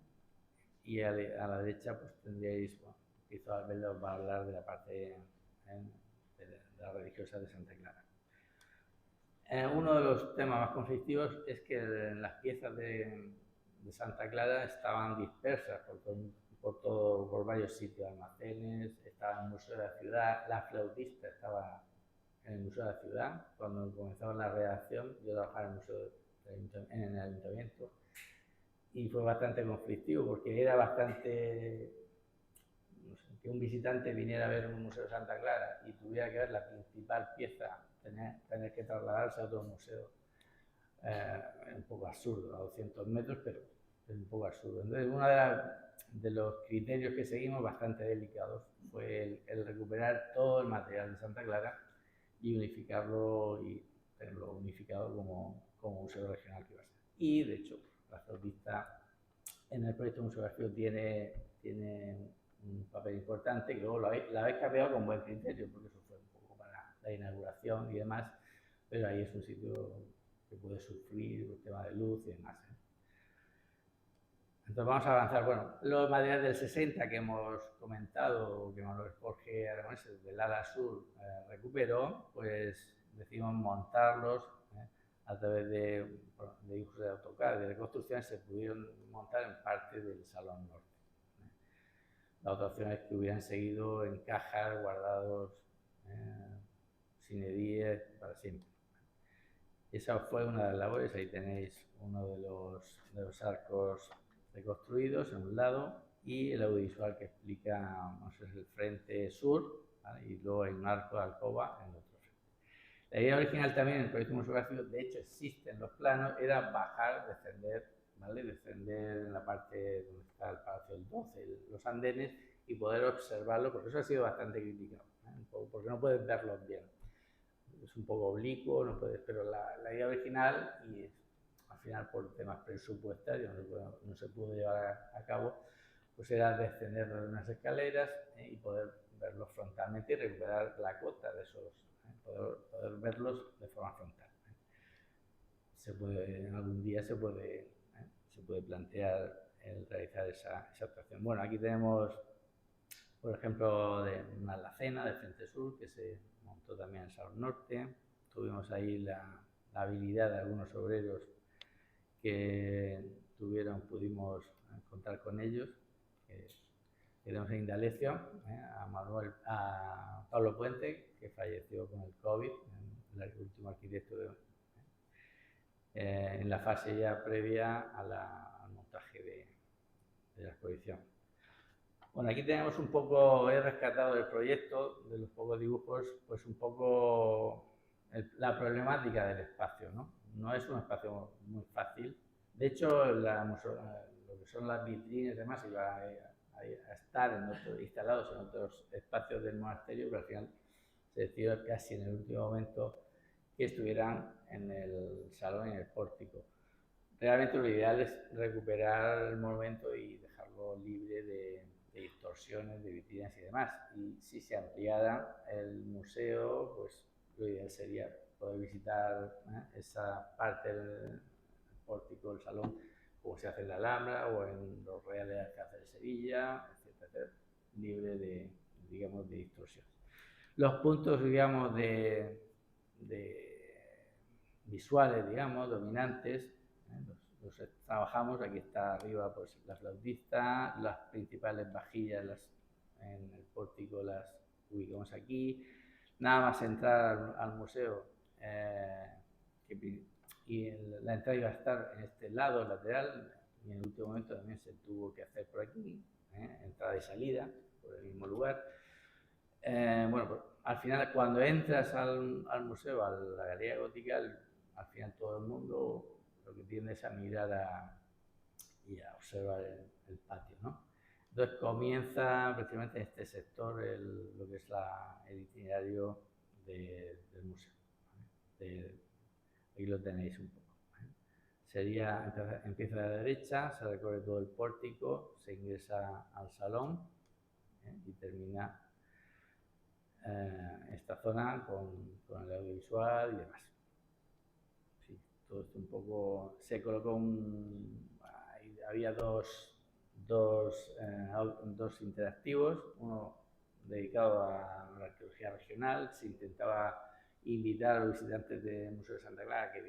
Y a la derecha pues tendríais, bueno, quizá Alberto os va a hablar de la parte de la religiosa de Santa Clara. Uno de los temas más conflictivos es que las piezas de Santa Clara estaban dispersas por varios sitios, almacenes, estaba en el Museo de la Ciudad, la flautista estaba en el Museo de la Ciudad. Cuando comenzaba la redacción, yo trabajaba en el Museo en el Ayuntamiento, y fue bastante conflictivo porque era bastante, no sé, que un visitante viniera a ver un museo de Santa Clara y tuviera que ver la principal pieza, tener que trasladarse a otro museo, un poco absurdo, a 200 metros, pero es un poco absurdo. Entonces, uno de los criterios que seguimos, bastante delicados, fue el recuperar todo el material de Santa Clara y unificarlo, y tenerlo unificado como museo regional que iba a ser. Y de hecho, la flautista en el proyecto museográfico tiene un papel importante, que luego la habéis cambiado con buen criterio, porque eso fue un poco para la inauguración y demás, pero ahí es un sitio que puede sufrir el tema de luz y demás. Entonces vamos a avanzar. Bueno, los materiales del 60 que hemos comentado, que Manuel Jorge Aragonés del ala sur recuperó, pues decidimos montarlos a través de dibujos de AutoCAD, de reconstrucciones. Se pudieron montar en parte del Salón Norte. La otra opción es que hubieran seguido en cajas, guardados sin edie para siempre. Esa fue una de las labores. Ahí tenéis uno de los arcos reconstruidos en un lado, y el audiovisual que explica, no sé, el frente sur, ¿vale? Y luego hay un arco de alcoba en el otro frente. La idea original también en el proyecto museográfico, de hecho existen los planos, era bajar, descender, ¿vale? Descender en la parte donde está el Palacio del 12, los andenes, y poder observarlo, porque eso ha sido bastante criticado, porque no puedes verlos bien. Es un poco oblicuo, no puedes, pero la idea original, y al final por temas presupuestarios no se pudo llevar a cabo, pues era descender de unas escaleras y poder verlos frontalmente y recuperar la cota de esos, poder verlos de forma frontal. Algún día se puede plantear el realizar esa actuación. Bueno, aquí tenemos, por ejemplo, una alacena del frente sur que se montó también en el Salón Norte. Tuvimos ahí la habilidad de algunos obreros que pudimos contar con ellos. Tenemos en Indalecio a Pablo Puente, que falleció con el COVID, el último arquitecto en la fase ya previa al montaje de la exposición. Bueno, aquí tenemos un poco, he rescatado del proyecto, de los pocos dibujos, pues un poco la problemática del espacio, ¿no? No es un espacio muy fácil. De hecho, lo que son las vitrinas y demás iba a estar instalados en otros espacios del monasterio, pero al final se decidió casi en el último momento que estuvieran en el salón y en el pórtico. Realmente lo ideal es recuperar el monumento y dejarlo libre de distorsiones, de vitrinas y demás. Y si se ampliara el museo, pues lo ideal sería poder visitar esa parte del pórtico del salón, como se hace en la Alhambra o en los Reales de Alcázar de Sevilla, etcétera, libre de distorsiones. Los puntos, digamos, visuales, digamos, dominantes, los trabajamos. Aquí está arriba, pues, la flautista, las principales vajillas en el pórtico las ubicamos aquí. Nada más entrar al museo, la entrada iba a estar en este lado lateral, y en el último momento también se tuvo que hacer por aquí, entrada y salida, por el mismo lugar. Bueno, pues, al final cuando entras al museo, a la Galería Gótica, al final todo el mundo lo que tiende es a mirar y a observar el patio, ¿no? Entonces comienza precisamente en este sector lo que es el itinerario del museo. Aquí lo tenéis un poco. Empieza a la derecha, se recorre todo el pórtico, se ingresa al salón y termina esta zona con el audiovisual y demás. Sí, todo esto un poco. Se colocó había dos interactivos, uno dedicado a la arqueología regional. Se intentaba invitar a los visitantes del Museo de Santa Clara que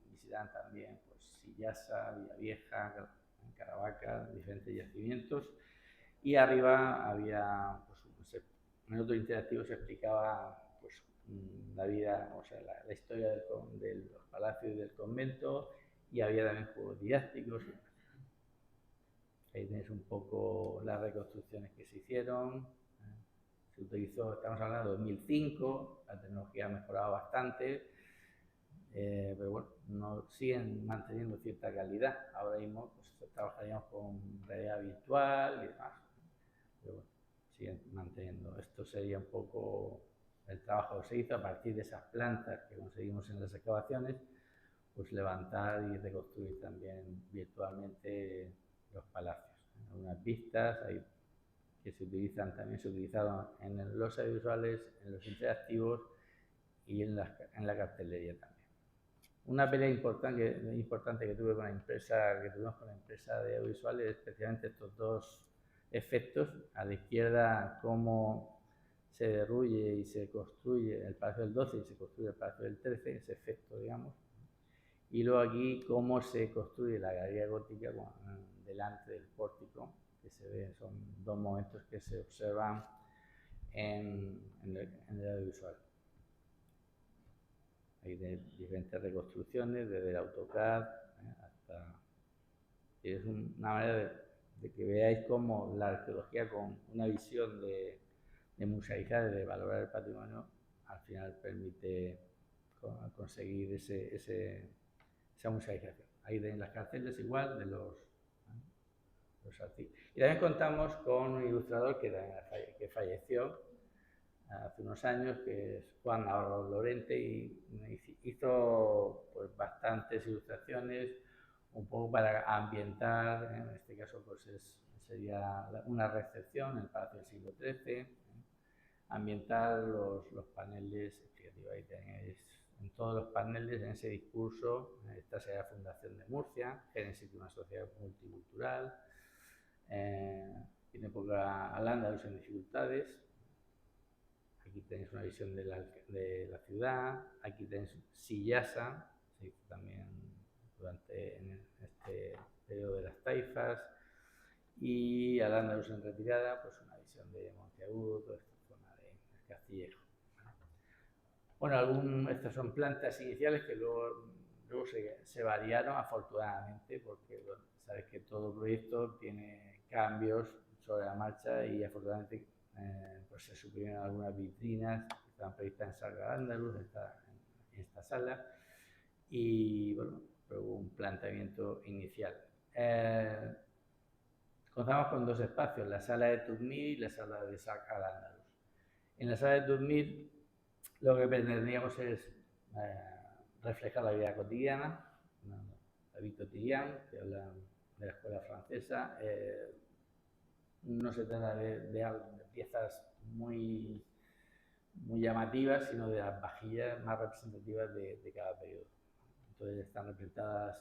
visitaran también pues, Sillasa, Villavieja, Caravaca, diferentes yacimientos. Y arriba había, pues, en otro interactivo se explicaba pues, la vida, o sea, la historia de los palacios y del convento, y había también juegos didácticos. Ahí tenéis un poco las reconstrucciones que se hicieron. Se utilizó, estamos hablando de 2005, la tecnología ha mejorado bastante, pero bueno, siguen manteniendo cierta calidad. Ahora mismo pues, trabajaríamos con realidad virtual y demás, pero bueno, siguen manteniendo. Esto sería un poco el trabajo que se hizo a partir de esas plantas que conseguimos en las excavaciones, pues levantar y reconstruir también virtualmente los palacios. Algunas vistas que se utilizaron en los audiovisuales, en los interactivos y en la cartelería también. Una pelea importante que tuvimos con la empresa de audiovisuales es especialmente estos dos efectos. A la izquierda, cómo se derruye y se construye el Palacio del 12 y se construye el Palacio del 13, ese efecto, digamos. Y luego aquí, cómo se construye la Galería Gótica delante del pórtico, que se ve, son dos momentos que se observan en el audiovisual. Hay diferentes reconstrucciones, desde el AutoCAD hasta. Es una manera de que veáis cómo la arqueología, con una visión de musealizar, de valorar el patrimonio, al final permite conseguir esa musealización. Ahí tenéis las carteles igual de los artistas. Y también contamos con un ilustrador que falleció hace unos años, que es Juan Navarro Lorente, y hizo pues, bastantes ilustraciones un poco para ambientar, en este caso pues sería una recepción en el Palacio del siglo XIII, ambientar los paneles. Ahí tenéis en todos los paneles, en ese discurso. Esta sería la Fundación de Murcia, génesis de una sociedad multicultural, en época al-Ándalus en dificultades. Aquí tenéis una visión de la ciudad. Aquí tenéis Sillasa, se hizo también en este periodo de las taifas. Y al-Ándalus en retirada, pues una visión de Monteagudo, toda esta zona del Castillejo. Bueno, estas son plantas iniciales que luego se variaron, afortunadamente, porque bueno, sabes que todo proyecto tiene cambios sobre la marcha, y afortunadamente pues se suprimieron algunas vitrinas que estaban previstas en Sala al-Ándalus, en esta sala, y bueno, pero hubo un planteamiento inicial. Contamos con dos espacios, la sala de Tudmir y la sala de Sala al-Ándalus. En la sala de Tudmir lo que pretendíamos es reflejar la vida cotidiana, la vie quotidienne, que habla de la escuela francesa. No se trata de piezas muy llamativas, sino de las vajillas más representativas de cada periodo. Entonces están representadas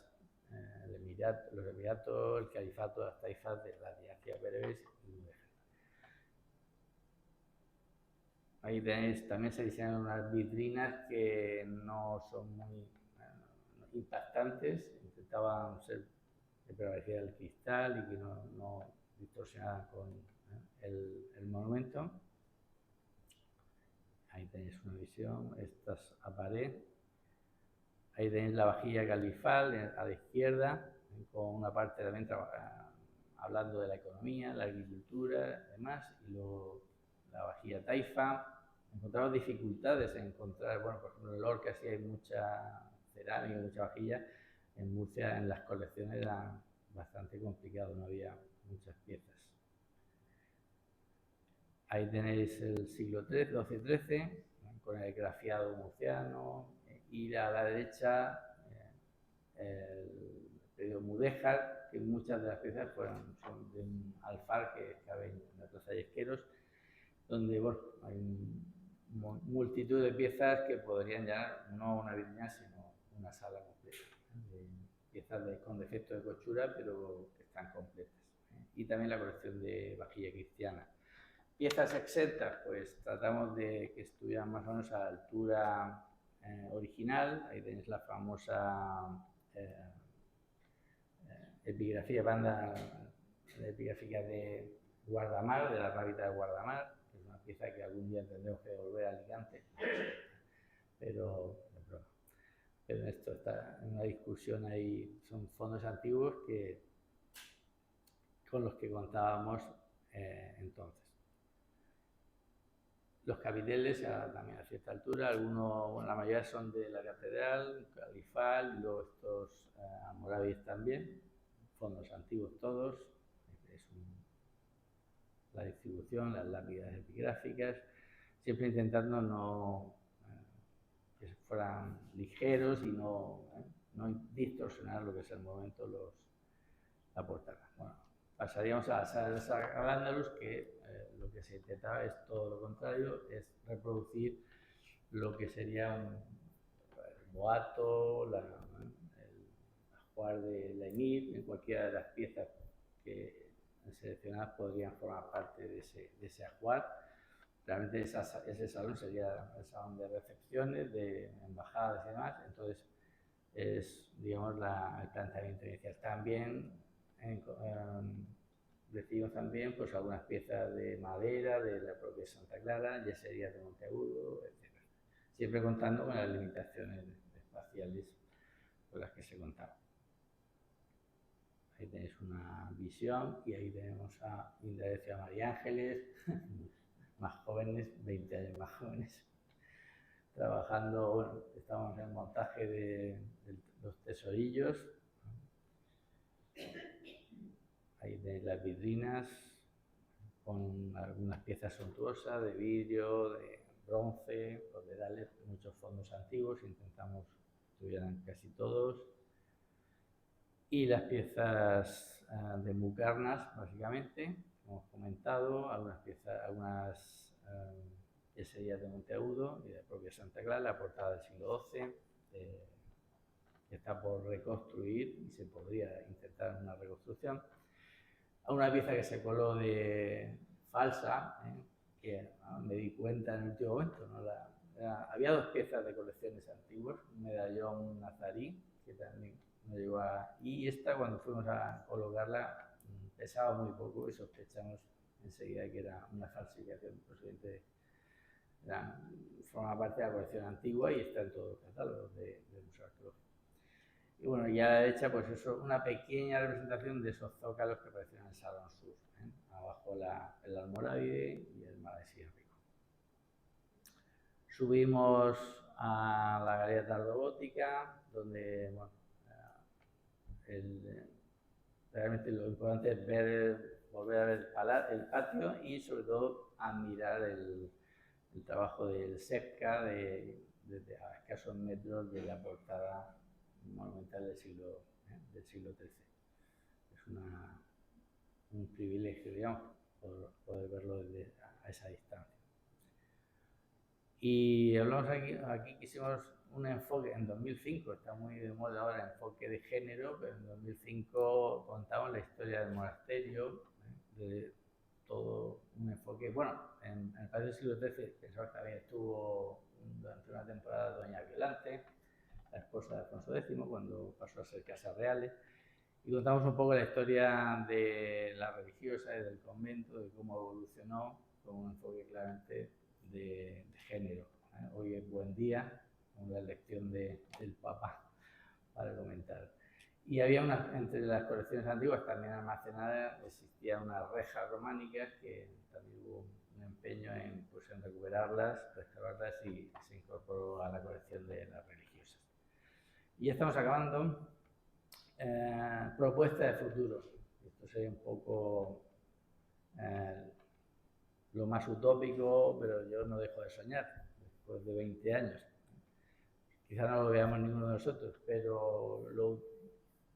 los Emiratos, el Califato, las taifas de las dinastías bereberes y Mudejar. Ahí tenéis, también se diseñaron unas vitrinas que no son muy impactantes, intentaban ser que prevaleciera el cristal y que no distorsionaran con el monumento. Ahí tenéis una visión, estas a pared. Ahí tenéis la vajilla califal a la izquierda, con una parte también hablando de la economía, la agricultura, demás, y luego la vajilla taifa. Encontramos dificultades en encontrar, bueno, por ejemplo, en Lorca sí hay mucha cerámica, mucha vajilla. En Murcia, en las colecciones, era bastante complicado, no había muchas piezas. Ahí tenéis el siglo XII-XIII, con el grafiado murciano, y a la derecha el periodo mudéjar, que muchas de las piezas son de un alfar que cabe en la plaza de Esqueros, donde bueno, hay multitud de piezas que podrían llenar no una vitrina, sino una sala completa. Piezas con defecto de cochura, pero que están completas. Y también la colección de vajilla cristiana. Piezas exentas, pues tratamos de que estuvieran más o menos a la altura original. Ahí tenéis la famosa epigrafía, banda epigráfica de Guardamar, de la Rábita de Guardamar, que es una pieza que algún día tendremos que devolver a Alicante, pero esto está en una discusión ahí, son fondos antiguos con los que contábamos entonces. Los capiteles también a cierta altura, algunos, bueno, la mayoría son de la catedral, califal, y luego estos morávides también, fondos antiguos todos, la distribución, las lápidas epigráficas, siempre intentando que fueran ligeros y no distorsionar lo que es el momento la portada. Bueno, pasaríamos a la sala de Al-Ándalus, que lo que se intentaba es todo lo contrario, es reproducir lo que sería el boato, el ajuar de la emir, en cualquiera de las piezas que seleccionadas podrían formar parte de ese ajuar. Realmente ese salón sería el salón de recepciones, de embajadas y demás, entonces es, digamos, el planteamiento inicial. También recibimos también pues, algunas piezas de madera de la propia Santa Clara, yeserías de Monteagudo, etc. Siempre contando con las limitaciones espaciales con las que se contaba. Ahí tenéis una visión y ahí tenemos a Indalecio y a María Ángeles, más jóvenes, 20 años más jóvenes, trabajando, bueno, estamos en el montaje de los tesorillos. Ahí tenéis las vitrinas con algunas piezas suntuosas de vidrio, de bronce, los dedales, muchos fondos antiguos, intentamos que estuvieran casi todos. Y las piezas de mucarnas, básicamente, como hemos comentado, algunas yeserías de Monteagudo y de la propia Santa Clara, la portada del siglo XII, que está por reconstruir y se podría intentar una reconstrucción. A una pieza que se coló de falsa, que me di cuenta en el último momento, había dos piezas de colecciones antiguas, un medallón nazarí, que también no llegó y esta, cuando fuimos a colocarla, pesaba muy poco y sospechamos enseguida que era una falsificación, posiblemente forma parte de la colección antigua y está en todos los catálogos del Museo Arqueológico. Y bueno, y a la derecha, pues eso, una pequeña representación de esos zócalos que aparecen en el Salón Sur, abajo el almorávide y el Malasía Rico. Subimos a la Galería Tardogótica, donde, bueno, realmente lo importante es volver a ver el patio y sobre todo admirar el trabajo del Sepka desde a escasos metros de la portada monumental del siglo XIII. Es un privilegio, digamos, poder verlo a esa distancia. Y hablamos aquí quisimos un enfoque, en 2005, está muy de moda ahora el enfoque de género, pero en 2005 contamos la historia del monasterio, de todo un enfoque, bueno, en el patio del siglo XIII pensaba que también estuvo durante una temporada doña Violante, la esposa de Alfonso X, cuando pasó a ser Casas Reales, y contamos un poco la historia de la religiosa y del convento, de cómo evolucionó con un enfoque claramente de género. Hoy es buen día, según la elección del Papa, para comentar. Y había entre las colecciones antiguas también almacenadas, existía unas rejas románicas que también hubo un empeño en recuperarlas, restaurarlas y se incorporó a la colección de las religiosas. Y ya estamos acabando. Propuesta de futuro. Esto sería un poco lo más utópico, pero yo no dejo de soñar después de 20 años. Quizá no lo veamos ninguno de nosotros, pero yo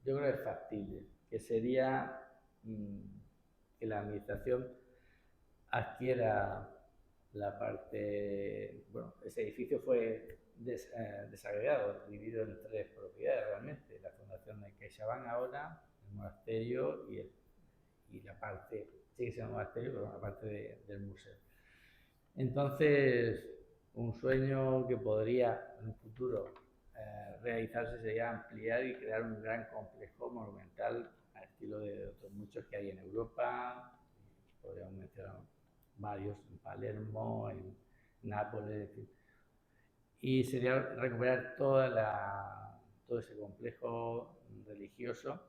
creo que es factible, que sería que la administración adquiera la parte, bueno, ese edificio fue desagregado, dividido en 3 propiedades realmente, la fundación de CaixaBank ahora, el monasterio y la parte, sigue siendo monasterio, pero la parte del museo. Entonces, un sueño que podría en un futuro realizarse sería ampliar y crear un gran complejo monumental al estilo de otros muchos que hay en Europa. Podríamos mencionar varios, en Palermo, en Nápoles, en fin. Y sería recuperar todo ese complejo religioso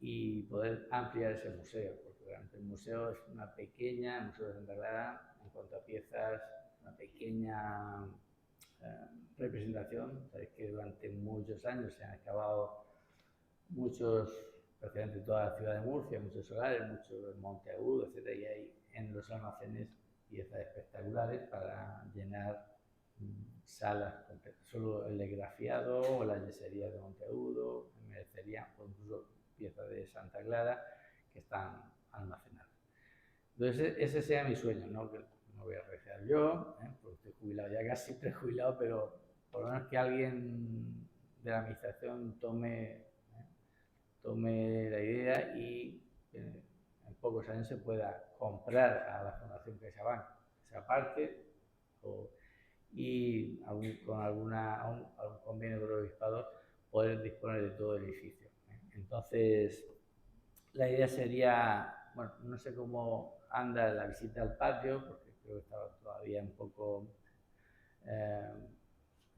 y poder ampliar ese museo, porque realmente el museo es el Museo de Santa Clara, en cuanto a piezas, una pequeña representación. Sabéis que durante muchos años se han excavado muchos, prácticamente toda la ciudad de Murcia, muchos solares, muchos Monte Agudo, etc. Y hay en los almacenes piezas espectaculares para llenar salas completas. Solo el grafiado o la yesería de Monte Agudo merecerían, o incluso piezas de Santa Clara que están almacenadas. Entonces ese sea mi sueño, ¿no? Que no voy a realizar yo, porque estoy jubilado, ya casi prejubilado, pero por lo menos que alguien de la administración tome la idea y en pocos años se pueda comprar a la Fundación CaixaBank esa parte y con algún convenio con el obispado poder disponer de todo el edificio. Entonces, la idea sería, bueno, no sé cómo anda la visita al patio, porque creo que estaba todavía un poco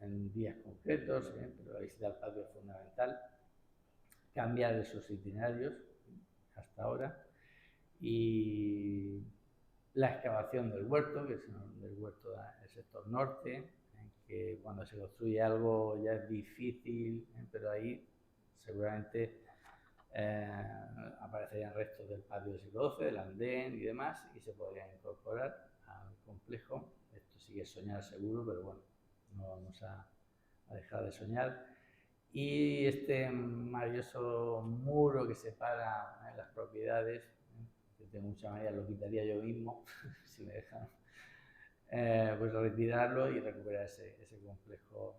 en días concretos, pero la visita al patio es fundamental. Cambiar esos itinerarios hasta ahora y la excavación del huerto, que es del huerto del sector norte, que cuando se construye algo ya es difícil, pero ahí seguramente aparecerían restos del patio del siglo XII, del andén y demás, y se podrían incorporar al complejo. Esto sí que es soñar seguro, pero bueno, no vamos a dejar de soñar. Y este maravilloso muro que separa las propiedades, que de mucha manera lo quitaría yo mismo, si me dejan, pues retirarlo y recuperar ese complejo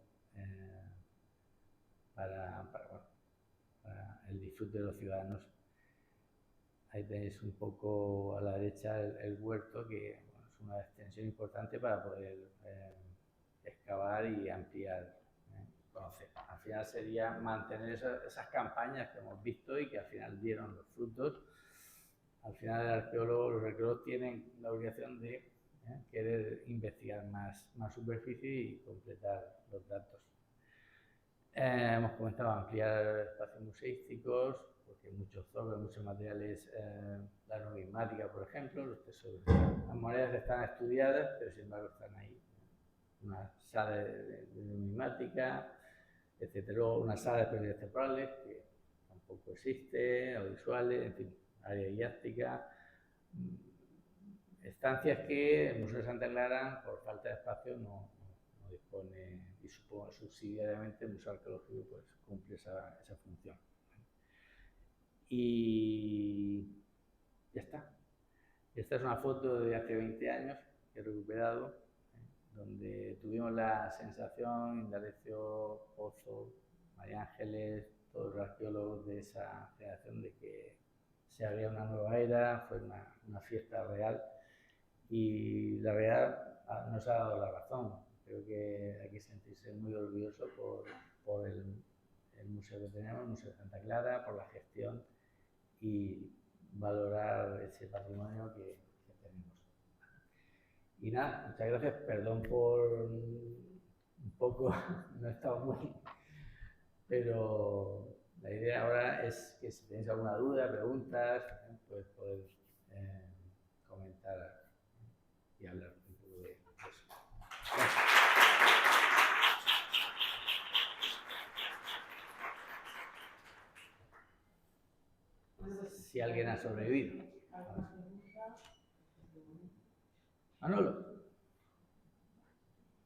para el disfrute de los ciudadanos. Ahí tenéis un poco a la derecha el huerto, que bueno, es una extensión importante para poder excavar y ampliar. Conocer. Al final sería mantener esas campañas que hemos visto y que al final dieron los frutos. Al final el arqueólogo, los arqueólogos tienen la obligación de querer investigar más superficie y completar los datos. Hemos comentado ampliar espacios museísticos, porque muchos zones, muchos materiales, la numismática, por ejemplo, los tesoros. Las monedas están estudiadas, pero sin embargo están ahí. Una sala de numismática, etc. Luego una sala de experiencias temporales, que tampoco existe, audiovisuales, en fin, área didáctica. Estancias que el Museo de Santa Clara, por falta de espacio, no dispone, y supongo subsidiariamente el Museo Arqueológico pues, cumple esa función. Y ya está. Esta es una foto de hace 20 años que he recuperado, donde tuvimos la sensación, Indalecio, Pozo, María Ángeles, todos los arqueólogos de esa generación, de que se abría una nueva era, fue una fiesta real, y la realidad nos ha dado la razón. Creo que hay que sentirse muy orgulloso por el museo que tenemos, el Museo de Santa Clara, por la gestión y valorar ese patrimonio que tenemos. Y nada, muchas gracias, perdón por un poco, no he estado muy... Pero la idea ahora es que si tenéis alguna duda, preguntas, pues poder comentar y hablar un poco de eso. Gracias. Si alguien ha sobrevivido. Manolo.